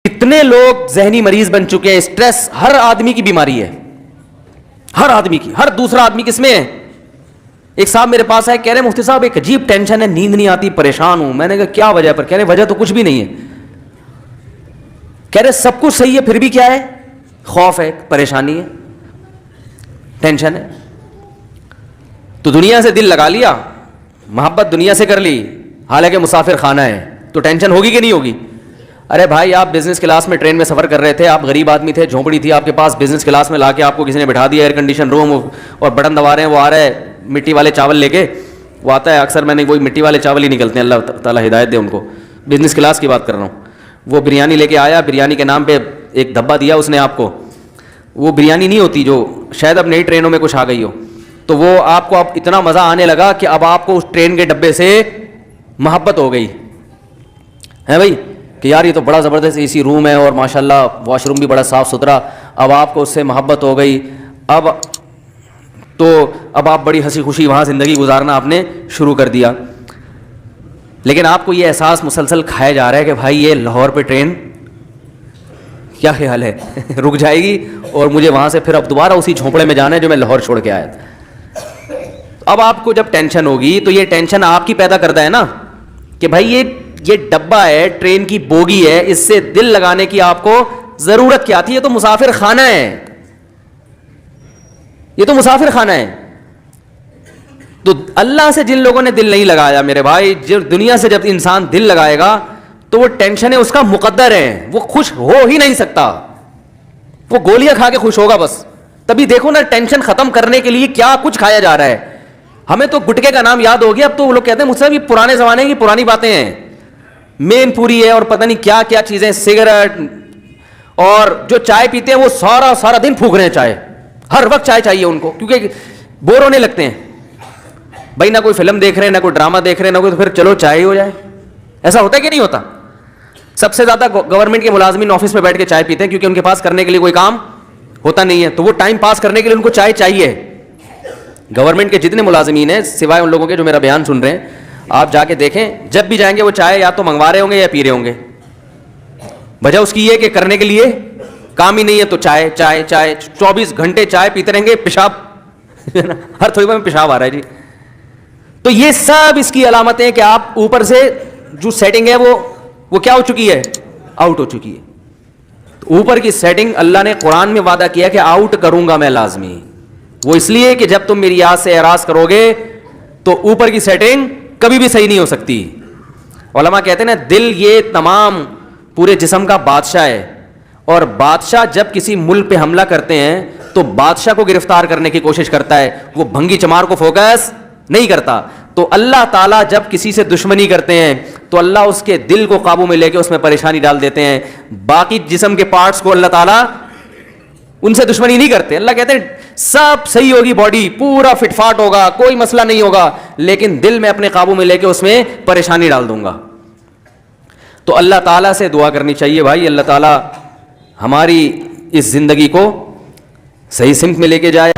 کتنے لوگ ذہنی مریض بن چکے ہیں. اسٹریس ہر آدمی کی بیماری ہے, ہر آدمی کی. ہر دوسرا آدمی کس میں ہے؟ ایک صاحب میرے پاس آئے, کہہ رہے مفتی صاحب ایک عجیب ٹینشن ہے, نیند نہیں آتی, پریشان ہوں. میں نے کہا کیا وجہ؟ پر کہہ رہے وجہ تو کچھ بھی نہیں ہے. کہہ رہے سب کچھ صحیح ہے پھر بھی کیا ہے؟ خوف ہے, پریشانی ہے, ٹینشن ہے. تو دنیا سے دل لگا لیا, محبت دنیا سے کر لی, حالانکہ مسافر خانہ ہے, تو ٹینشن ہوگی کہ نہیں ہوگی؟ ارے بھائی آپ بزنس کلاس میں ٹرین میں سفر کر رہے تھے, آپ غریب آدمی تھے, جھونپڑی تھی آپ کے پاس, بزنس کلاس میں لا کے آپ کو کسی نے بٹھا دیا, ایئر کنڈیشن روم, اور بٹن دبا رہے ہیں, وہ آ رہا ہے مٹی والے چاول لے کے, وہ آتا ہے اکثر, میں نے وہی مٹی والے چاول ہی نکلتے ہیں, اللہ تعالیٰ ہدایت دے ان کو. بزنس کلاس کی بات کر رہا ہوں. وہ بریانی لے کے آیا, بریانی کے نام پہ ایک دھبا دیا اس نے آپ کو, وہ بریانی نہیں ہوتی جو شاید اب نئی ٹرینوں میں کچھ آ گئی ہو, تو وہ آپ کو اب اتنا مزہ آنے لگا کہ اب آپ کو اس ٹرین کے ڈبے سے محبت ہو گئی ہے بھائی, کہ یار یہ تو بڑا زبردست اے سی روم ہے اور ماشاءاللہ واش روم بھی بڑا صاف ستھرا. اب آپ کو اس سے محبت ہو گئی, اب آپ بڑی ہنسی خوشی وہاں زندگی گزارنا آپ نے شروع کر دیا. لیکن آپ کو یہ احساس مسلسل کھایا جا رہا ہے کہ بھائی یہ لاہور پہ ٹرین کیا خیال ہے رک جائے گی اور مجھے وہاں سے پھر اب دوبارہ اسی جھونپڑے میں جانا ہے جو میں لاہور چھوڑ کے آیا تھا. اب آپ کو جب ٹینشن ہوگی تو یہ ٹینشن آپ کی پیدا کرتا ہے نا, کہ بھائی یہ ڈبہ ہے, ٹرین کی بوگی ہے, اس سے دل لگانے کی آپ کو ضرورت کیا تھی؟ یہ تو مسافر خانہ ہے, یہ تو مسافر خانہ ہے. تو اللہ سے جن لوگوں نے دل نہیں لگایا میرے بھائی, دنیا سے جب انسان دل لگائے گا تو وہ ٹینشنیں اس کا مقدر ہے, وہ خوش ہو ہی نہیں سکتا, وہ گولیاں کھا کے خوش ہوگا بس. تبھی دیکھو نا ٹینشن ختم کرنے کے لیے کیا کچھ کھایا جا رہا ہے. ہمیں تو گٹکے کا نام یاد ہو گیا, اب تو وہ لوگ کہتے ہیں مجھ سے یہ پرانے زمانے کی پرانی باتیں ہیں, مین پوری ہے اور پتہ نہیں کیا کیا چیزیں, سگریٹ, اور جو چائے پیتے ہیں وہ سارا دن پھونک رہے ہیں چائے, ہر وقت چائے چاہیے ان کو, کیونکہ بور ہونے لگتے ہیں بھائی, نہ کوئی فلم دیکھ رہے ہیں, نہ کوئی ڈرامہ دیکھ رہے ہیں, نہ کوئی, تو پھر چلو چائے ہی ہو جائے. ایسا ہوتا ہے کہ نہیں ہوتا؟ سب سے زیادہ گورنمنٹ کے ملازمین آفس میں بیٹھ کے چائے پیتے ہیں, کیونکہ ان کے پاس کرنے کے لیے کوئی کام ہوتا نہیں ہے, تو وہ ٹائم پاس کرنے کے لیے ان کو چائے چاہیے. گورنمنٹ کے جتنے ملازمین ہیں سوائے ان لوگوں کے جو میرا بیان سن رہے ہیں, آپ جا کے دیکھیں, جب بھی جائیں گے وہ چائے یا تو منگوا رہے ہوں گے یا پی رہے ہوں گے. وجہ اس کی یہ کہ کرنے کے لیے کام ہی نہیں ہے, تو چائے چائے چائے, 24 گھنٹے چائے پیتے رہیں گے, پیشاب ہر تھوڑی دیر میں پیشاب آ رہا ہے جی. تو یہ سب اس کی علامتیں کہ آپ اوپر سے جو سیٹنگ ہے وہ کیا ہو چکی ہے؟ آؤٹ ہو چکی ہے. تو اوپر کی سیٹنگ اللہ نے قرآن میں وعدہ کیا کہ آؤٹ کروں گا میں لازمی. وہ اس لیے کہ جب تم میری یاد سے اعراض کرو گے تو اوپر کی سیٹنگ کبھی بھی صحیح نہیں ہو سکتی. علماء کہتے ہیں نا, دل یہ تمام پورے جسم کا بادشاہ ہے, اور بادشاہ جب کسی ملک پہ حملہ کرتے ہیں تو بادشاہ کو گرفتار کرنے کی کوشش کرتا ہے, وہ بھنگی چمار کو فوکس نہیں کرتا. تو اللہ تعالیٰ جب کسی سے دشمنی کرتے ہیں تو اللہ اس کے دل کو قابو میں لے کے اس میں پریشانی ڈال دیتے ہیں. باقی جسم کے پارٹس کو اللہ تعالیٰ ان سے دشمنی نہیں کرتے. اللہ کہتے ہیں سب صحیح ہوگی, باڈی پورا فٹ فاٹ ہوگا, کوئی مسئلہ نہیں ہوگا, لیکن دل میں اپنے قابو میں لے کے اس میں پریشانی ڈال دوں گا. تو اللہ تعالیٰ سے دعا کرنی چاہیے بھائی, اللہ تعالیٰ ہماری اس زندگی کو صحیح سمت میں لے کے جائے.